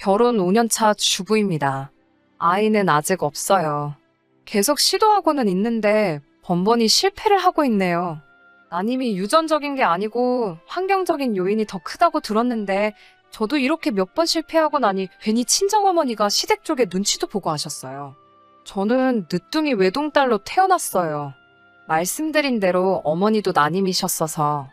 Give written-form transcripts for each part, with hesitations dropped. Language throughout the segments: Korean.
결혼 5년차 주부입니다. 아이는 아직 없어요. 계속 시도하고는 있는데 번번이 실패를 하고 있네요. 따님이 유전적인 게 아니고 환경적인 요인이 더 크다고 들었는데 저도 이렇게 몇 번 실패하고 나니 괜히 친정어머니가 시댁 쪽에 눈치도 보고 하셨어요. 저는 늦둥이 외동딸로 태어났어요. 말씀드린 대로 어머니도 따님이셨어서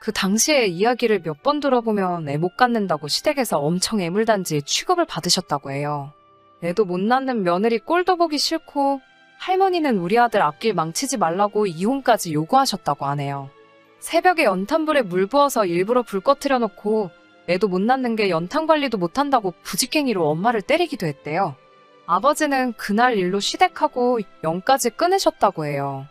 그 당시의 이야기를 몇 번 들어보면 애 못 갖는다고 시댁에서 엄청 애물단지 취급을 받으셨다고 해요. 애도 못 낳는 며느리 꼴도 보기 싫고 할머니는 우리 아들 앞길 망치지 말라고 이혼까지 요구하셨다고 하네요. 새벽에 연탄불에 물 부어서 일부러 불 꺼트려 놓고 애도 못 낳는 게 연탄 관리도 못한다고 부직갱이로 엄마를 때리기도 했대요. 아버지는 그날 일로 시댁하고 영까지 끊으셨다고 해요.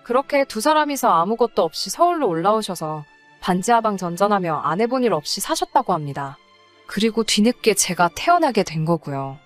그렇게 두 사람이서 아무것도 없이 서울로 올라오셔서 반지하방 전전하며 안 해본 일 없이 사셨다고 합니다. 그리고 뒤늦게 제가 태어나게 된 거고요.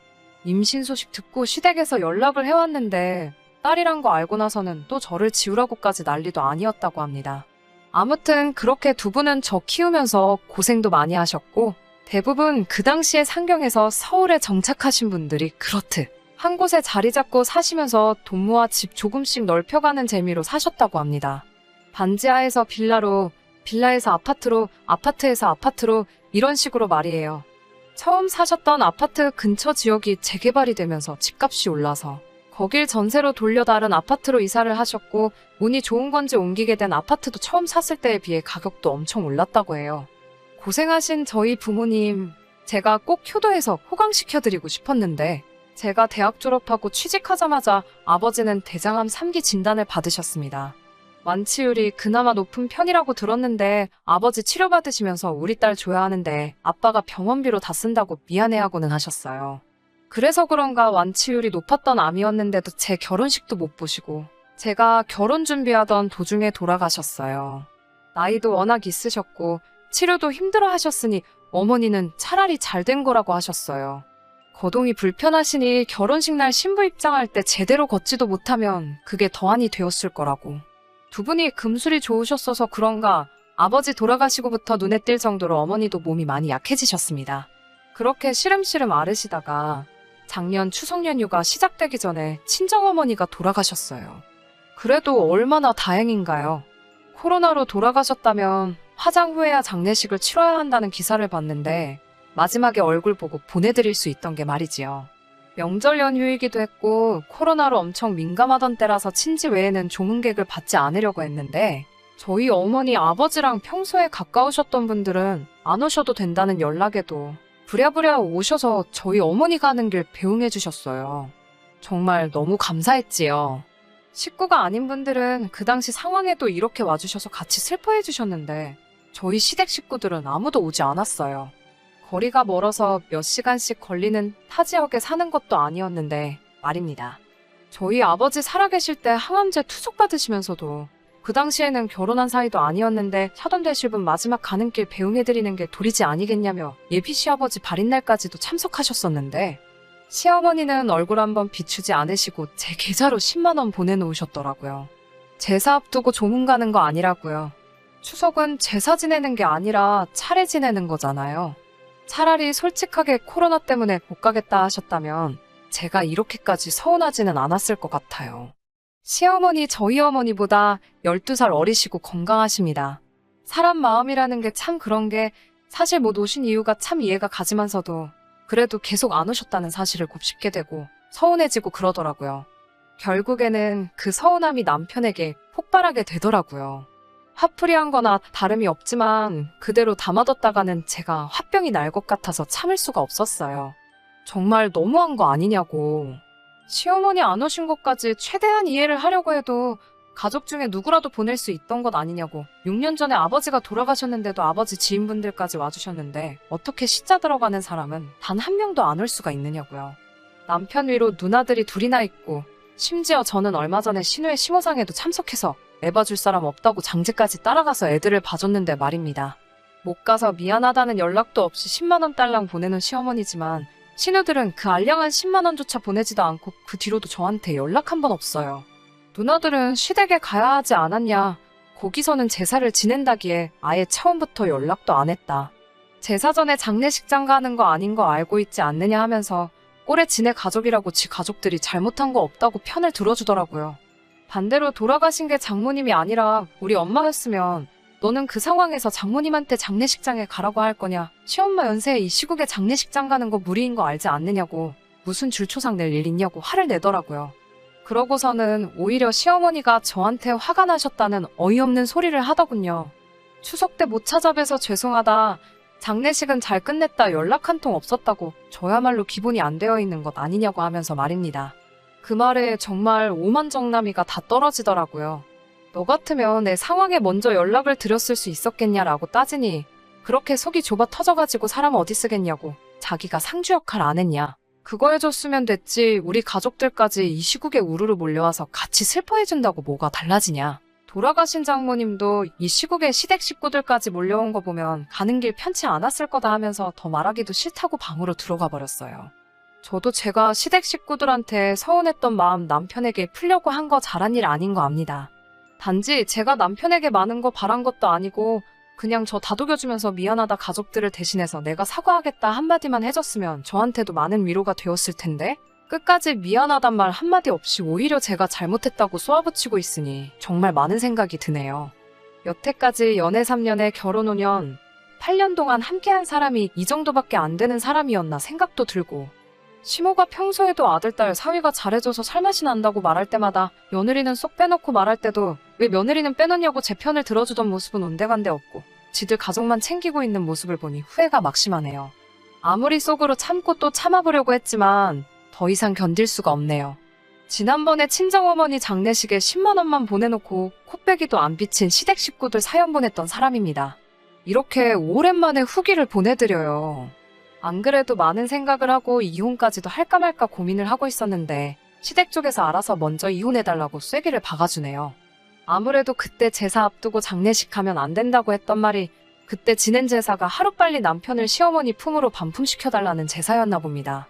임신 소식 듣고 시댁에서 연락을 해왔는데 딸이란 거 알고 나서는 또 저를 지우라고까지 난리도 아니었다고 합니다. 아무튼 그렇게 두 분은 저 키우면서 고생도 많이 하셨고 대부분 그 당시에 상경에서 서울에 정착하신 분들이 그렇듯 한 곳에 자리 잡고 사시면서 돈 모아 집 조금씩 넓혀가는 재미로 사셨다고 합니다. 반지하에서 빌라로, 빌라에서 아파트로, 아파트에서 아파트로 이런 식으로 말이에요. 처음 사셨던 아파트 근처 지역이 재개발이 되면서 집값이 올라서 거길 전세로 돌려 다른 아파트로 이사를 하셨고 운이 좋은 건지 옮기게 된 아파트도 처음 샀을 때에 비해 가격도 엄청 올랐다고 해요. 고생하신 저희 부모님, 제가 꼭 효도해서 호강시켜드리고 싶었는데 제가 대학 졸업하고 취직하자마자 아버지는 대장암 3기 진단을 받으셨습니다. 완치율이 그나마 높은 편이라고 들었는데 아버지 치료받으시면서 우리 딸 줘야 하는데 아빠가 병원비로 다 쓴다고 미안해하고는 하셨어요. 그래서 그런가 완치율이 높았던 암이었는데도 제 결혼식도 못 보시고 제가 결혼 준비하던 도중에 돌아가셨어요. 나이도 워낙 있으셨고 치료도 힘들어 하셨으니 어머니는 차라리 잘 된 거라고 하셨어요. 거동이 불편하시니 결혼식 날 신부 입장할 때 제대로 걷지도 못하면 그게 더한이 되었을 거라고. 두 분이 금술이 좋으셨어서 그런가 아버지 돌아가시고부터 눈에 띌 정도로 어머니도 몸이 많이 약해지셨습니다. 그렇게 시름시름 앓으시다가 작년 추석 연휴가 시작되기 전에 친정어머니가 돌아가셨어요. 그래도 얼마나 다행인가요? 코로나로 돌아가셨다면 화장 후에야 장례식을 치러야 한다는 기사를 봤는데 마지막에 얼굴 보고 보내드릴 수 있던 게 말이지요. 명절 연휴이기도 했고 코로나로 엄청 민감하던 때라서 친지 외에는 조문객을 받지 않으려고 했는데 저희 어머니 아버지랑 평소에 가까우셨던 분들은 안 오셔도 된다는 연락에도 부랴부랴 오셔서 저희 어머니가 하는 길 배웅해 주셨어요. 정말 너무 감사했지요. 식구가 아닌 분들은 그 당시 상황에도 이렇게 와주셔서 같이 슬퍼해 주셨는데 저희 시댁 식구들은 아무도 오지 않았어요. 거리가 멀어서 몇 시간씩 걸리는 타 지역에 사는 것도 아니었는데 말입니다. 저희 아버지 살아계실 때 항암제 투석 받으시면서도 그 당시에는 결혼한 사이도 아니었는데 사돈 되실 분 마지막 가는 길 배웅해드리는 게 도리지 아니겠냐며 예비 시아버지 발인날까지도 참석하셨었는데 시어머니는 얼굴 한번 비추지 않으시고 제 계좌로 10만 원 보내놓으셨더라고요. 제사 앞두고 조문 가는 거 아니라고요. 추석은 제사 지내는 게 아니라 차례 지내는 거잖아요. 차라리 솔직하게 코로나 때문에 못 가겠다 하셨다면 제가 이렇게까지 서운하지는 않았을 것 같아요. 시어머니 저희 어머니보다 12살 어리시고 건강하십니다. 사람 마음이라는 게 참 그런 게 사실 못 오신 이유가 참 이해가 가지만서도 그래도 계속 안 오셨다는 사실을 곱씹게 되고 서운해지고 그러더라고요. 결국에는 그 서운함이 남편에게 폭발하게 되더라고요. 화풀이한 거나 다름이 없지만 그대로 담아뒀다가는 제가 화병이 날 것 같아서 참을 수가 없었어요. 정말 너무한 거 아니냐고. 시어머니 안 오신 것까지 최대한 이해를 하려고 해도 가족 중에 누구라도 보낼 수 있던 것 아니냐고. 6년 전에 아버지가 돌아가셨는데도 아버지 지인분들까지 와주셨는데 어떻게 시자 들어가는 사람은 단 한 명도 안 올 수가 있느냐고요. 남편 위로 누나들이 둘이나 있고 심지어 저는 얼마 전에 신우의 심호상에도 참석해서 애 봐줄 사람 없다고 장지까지 따라가서 애들을 봐줬는데 말입니다. 못 가서 미안하다는 연락도 없이 10만 원 딸랑 보내는 시어머니지만 신우들은 그 알량한 10만 원조차 보내지도 않고 그 뒤로도 저한테 연락 한 번 없어요. 누나들은 시댁에 가야 하지 않았냐, 거기서는 제사를 지낸다기에 아예 처음부터 연락도 안 했다. 제사 전에 장례식장 가는 거 아닌 거 알고 있지 않느냐 하면서 꼴에 지네 가족이라고 지 가족들이 잘못한 거 없다고 편을 들어주더라고요. 반대로 돌아가신 게 장모님이 아니라 우리 엄마였으면 너는 그 상황에서 장모님한테 장례식장에 가라고 할 거냐, 시엄마 연세에 이 시국에 장례식장 가는 거 무리인 거 알지 않느냐고, 무슨 줄초상 낼 일 있냐고 화를 내더라고요. 그러고서는 오히려 시어머니가 저한테 화가 나셨다는 어이없는 소리를 하더군요. 추석 때 못 찾아뵈서 죄송하다, 장례식은 잘 끝냈다, 연락 한 통 없었다고 저야말로 기본이 안 되어 있는 것 아니냐고 하면서 말입니다. 그 말에 정말 오만정남이가 다 떨어지더라고요. 너 같으면 내 상황에 먼저 연락을 드렸을 수 있었겠냐라고 따지니 그렇게 속이 좁아 터져가지고 사람 어디 쓰겠냐고, 자기가 상주 역할 안 했냐, 그거 해줬으면 됐지 우리 가족들까지 이 시국에 우르르 몰려와서 같이 슬퍼해준다고 뭐가 달라지냐. 돌아가신 장모님도 이 시국에 시댁 식구들까지 몰려온 거 보면 가는 길 편치 않았을 거다 하면서 더 말하기도 싫다고 방으로 들어가 버렸어요. 저도 제가 시댁 식구들한테 서운했던 마음 남편에게 풀려고 한 거 잘한 일 아닌 거 압니다. 단지 제가 남편에게 많은 거 바란 것도 아니고 그냥 저 다독여주면서 미안하다 가족들을 대신해서 내가 사과하겠다 한마디만 해줬으면 저한테도 많은 위로가 되었을 텐데 끝까지 미안하단 말 한마디 없이 오히려 제가 잘못했다고 쏘아붙이고 있으니 정말 많은 생각이 드네요. 여태까지 연애 3년에 결혼 5년, 8년 동안 함께한 사람이 이 정도밖에 안 되는 사람이었나 생각도 들고, 시모가 평소에도 아들, 딸 사위가 잘해줘서 살맛이 난다고 말할 때마다 며느리는 쏙 빼놓고 말할 때도 왜 며느리는 빼놓냐고 제 편을 들어주던 모습은 온데간데 없고 지들 가족만 챙기고 있는 모습을 보니 후회가 막심하네요. 아무리 속으로 참고 또 참아보려고 했지만 더 이상 견딜 수가 없네요. 지난번에 친정어머니 장례식에 10만 원만 보내놓고 코빼기도 안 비친 시댁 식구들 사연 보냈던 사람입니다. 이렇게 오랜만에 후기를 보내드려요. 안 그래도 많은 생각을 하고 이혼까지도 할까 말까 고민을 하고 있었는데 시댁 쪽에서 알아서 먼저 이혼해달라고 쐐기를 박아주네요. 아무래도 그때 제사 앞두고 장례식 하면 안 된다고 했던 말이 그때 지낸 제사가 하루빨리 남편을 시어머니 품으로 반품시켜달라는 제사였나 봅니다.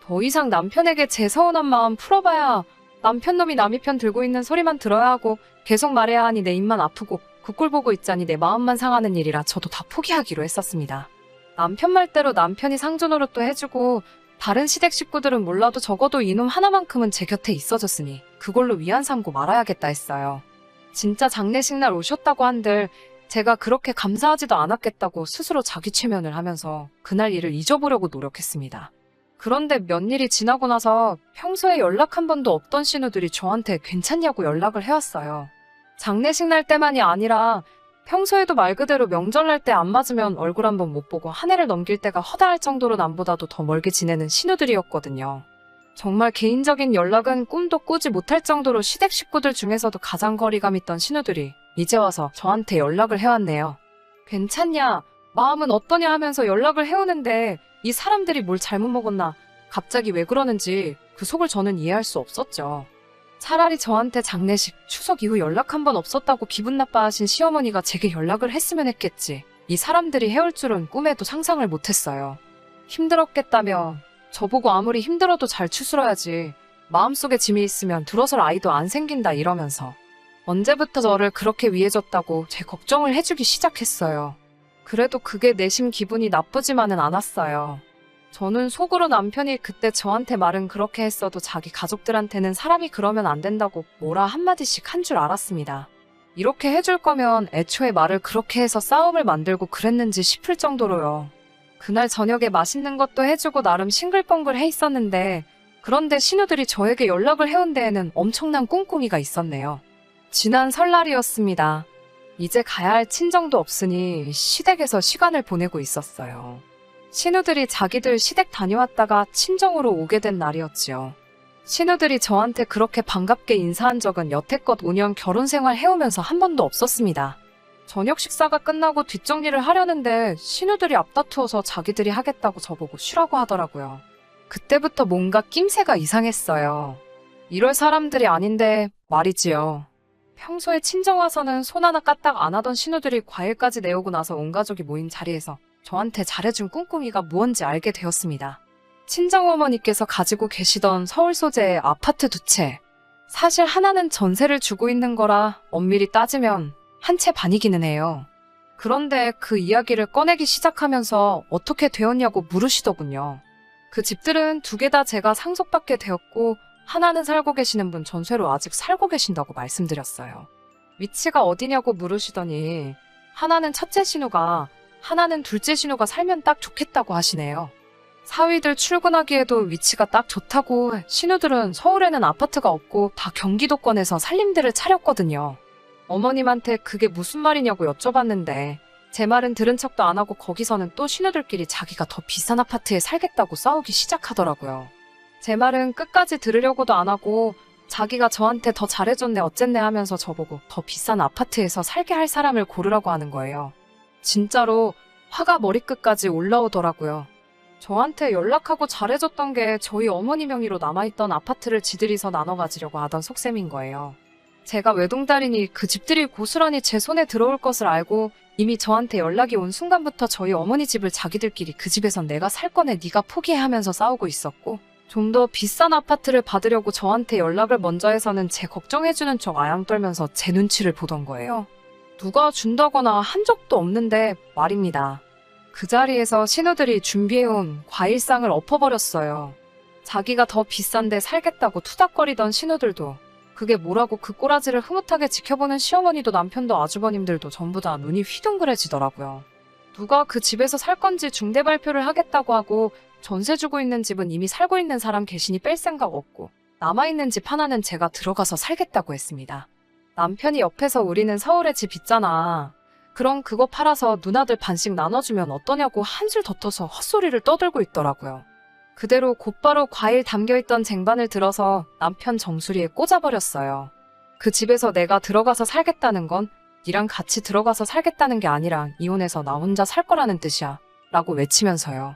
더 이상 남편에게 제 서운한 마음 풀어봐야 남편 놈이 남이 편 들고 있는 소리만 들어야 하고 계속 말해야 하니 내 입만 아프고 그 꼴 보고 있자니 내 마음만 상하는 일이라 저도 다 포기하기로 했었습니다. 남편 말대로 남편이 상주 노릇도 해주고 다른 시댁 식구들은 몰라도 적어도 이놈 하나만큼은 제 곁에 있어줬으니 그걸로 위안 삼고 말아야겠다 했어요. 진짜 장례식 날 오셨다고 한들 제가 그렇게 감사하지도 않았겠다고 스스로 자기 최면을 하면서 그날 일을 잊어보려고 노력했습니다. 그런데 몇 일이 지나고 나서 평소에 연락 한 번도 없던 신우들이 저한테 괜찮냐고 연락을 해왔어요. 장례식 날 때만이 아니라 평소에도 말 그대로 명절날 때 안 맞으면 얼굴 한번 못 보고 한 해를 넘길 때가 허다할 정도로 남보다도 더 멀게 지내는 신우들이었거든요. 정말 개인적인 연락은 꿈도 꾸지 못할 정도로 시댁 식구들 중에서도 가장 거리감 있던 신우들이 이제 와서 저한테 연락을 해왔네요. 괜찮냐? 마음은 어떠냐 하면서 연락을 해오는데 이 사람들이 뭘 잘못 먹었나, 갑자기 왜 그러는지 그 속을 저는 이해할 수 없었죠. 차라리 저한테 장례식, 추석 이후 연락 한 번 없었다고 기분 나빠하신 시어머니가 제게 연락을 했으면 했겠지. 이 사람들이 해올 줄은 꿈에도 상상을 못했어요. 힘들었겠다며 저보고 아무리 힘들어도 잘 추스러야지, 마음속에 짐이 있으면 들어설 아이도 안 생긴다 이러면서 언제부터 저를 그렇게 위해줬다고 제 걱정을 해주기 시작했어요. 그래도 그게 내심 기분이 나쁘지만은 않았어요. 저는 속으로 남편이 그때 저한테 말은 그렇게 했어도 자기 가족들한테는 사람이 그러면 안 된다고 뭐라 한마디씩 한 줄 알았습니다. 이렇게 해줄 거면 애초에 말을 그렇게 해서 싸움을 만들고 그랬는지 싶을 정도로요. 그날 저녁에 맛있는 것도 해주고 나름 싱글벙글해 있었는데 그런데 신우들이 저에게 연락을 해온 데에는 엄청난 꿍꿍이가 있었네요. 지난 설날이었습니다. 이제 가야 할 친정도 없으니 시댁에서 시간을 보내고 있었어요. 신우들이 자기들 시댁 다녀왔다가 친정으로 오게 된 날이었지요. 신우들이 저한테 그렇게 반갑게 인사한 적은 여태껏 5년 결혼 생활 해오면서 한 번도 없었습니다. 저녁 식사가 끝나고 뒷정리를 하려는데 신우들이 앞다투어서 자기들이 하겠다고 저보고 쉬라고 하더라고요. 그때부터 뭔가 낌새가 이상했어요. 이럴 사람들이 아닌데 말이지요. 평소에 친정 와서는 손 하나 까딱 안 하던 신우들이 과일까지 내오고 나서 온 가족이 모인 자리에서 저한테 잘해준 꿍꿍이가 무언지 알게 되었습니다. 친정어머니께서 가지고 계시던 서울 소재의 아파트 2채. 사실 하나는 전세를 주고 있는 거라 엄밀히 따지면 한 채 반이기는 해요. 그런데 그 이야기를 꺼내기 시작하면서 어떻게 되었냐고 물으시더군요. 그 집들은 두 개 다 제가 상속받게 되었고 하나는 살고 계시는 분 전세로 아직 살고 계신다고 말씀드렸어요. 위치가 어디냐고 물으시더니 하나는 첫째 신우가 하나는 둘째 신우가 살면 딱 좋겠다고 하시네요. 사위들 출근하기에도 위치가 딱 좋다고 신우들은 서울에는 아파트가 없고 다 경기도권에서 살림들을 차렸거든요. 어머님한테 그게 무슨 말이냐고 여쭤봤는데 제 말은 들은 척도 안 하고 거기서는 또 신우들끼리 자기가 더 비싼 아파트에 살겠다고 싸우기 시작하더라고요. 제 말은 끝까지 들으려고도 안 하고 자기가 저한테 더 잘해줬네 어쨌네 하면서 저보고 더 비싼 아파트에서 살게 할 사람을 고르라고 하는 거예요. 진짜로 화가 머리끝까지 올라오더라고요. 저한테 연락하고 잘해줬던 게 저희 어머니 명의로 남아있던 아파트를 지들이서 나눠 가지려고 하던 속셈인 거예요. 제가 외동딸이니 그 집들이 고스란히 제 손에 들어올 것을 알고 이미 저한테 연락이 온 순간부터 저희 어머니 집을 자기들끼리 그 집에선 내가 살 거네 네가 포기해 하면서 싸우고 있었고 좀 더 비싼 아파트를 받으려고 저한테 연락을 먼저 해서는 제 걱정해주는 척 아양 떨면서 제 눈치를 보던 거예요. 누가 준다거나 한 적도 없는데 말입니다. 그 자리에서 신우들이 준비해온 과일상을 엎어버렸어요. 자기가 더 비싼데 살겠다고 투닥거리던 신우들도 그게 뭐라고 그 꼬라지를 흐뭇하게 지켜보는 시어머니도 남편도 아주버님들도 전부 다 눈이 휘둥그레지더라고요. 누가 그 집에서 살 건지 중대 발표를 하겠다고 하고 전세 주고 있는 집은 이미 살고 있는 사람 계시니 뺄 생각 없고 남아있는 집 하나는 제가 들어가서 살겠다고 했습니다. 남편이 옆에서 우리는 서울에 집 있잖아. 그럼 그거 팔아서 누나들 반씩 나눠주면 어떠냐고 한술 더 떠서 헛소리를 떠들고 있더라고요. 그대로 곧바로 과일 담겨있던 쟁반을 들어서 남편 정수리에 꽂아버렸어요. 그 집에서 내가 들어가서 살겠다는 건 니랑 같이 들어가서 살겠다는 게 아니라 이혼해서 나 혼자 살 거라는 뜻이야. 라고 외치면서요.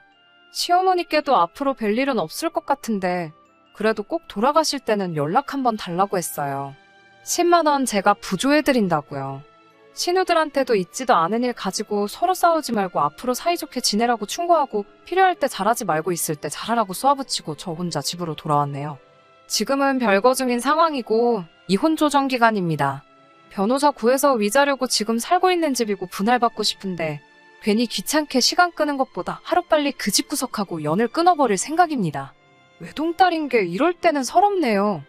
시어머니께도 앞으로 뵐 일은 없을 것 같은데 그래도 꼭 돌아가실 때는 연락 한번 달라고 했어요. 10만 원 제가 부조해드린다고요. 신우들한테도 있지도 않은 일 가지고 서로 싸우지 말고 앞으로 사이좋게 지내라고 충고하고 필요할 때 잘하지 말고 있을 때 잘하라고 쏘아붙이고 저 혼자 집으로 돌아왔네요. 지금은 별거 중인 상황이고 이혼 조정 기간입니다. 변호사 구해서 위자료고 지금 살고 있는 집이고 분할받고 싶은데 괜히 귀찮게 시간 끄는 것보다 하루빨리 그 집 구석하고 연을 끊어버릴 생각입니다. 외동딸인 게 이럴 때는 서럽네요.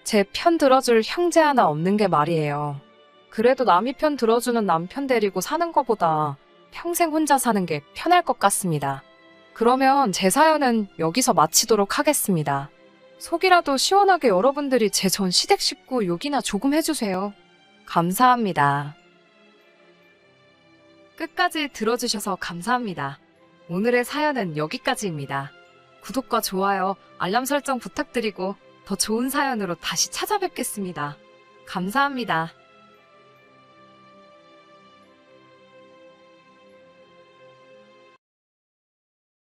제 편 들어줄 형제 하나 없는 게 말이에요. 그래도 남이 편 들어주는 남편 데리고 사는 것보다 평생 혼자 사는 게 편할 것 같습니다. 그러면 제 사연은 여기서 마치도록 하겠습니다. 속이라도 시원하게 여러분들이 제 전 시댁 식구 욕이나 조금 해주세요. 감사합니다. 끝까지 들어주셔서 감사합니다. 오늘의 사연은 여기까지입니다. 구독과 좋아요, 알람 설정 부탁드리고 더 좋은 사연으로 다시 찾아뵙겠습니다. 감사합니다.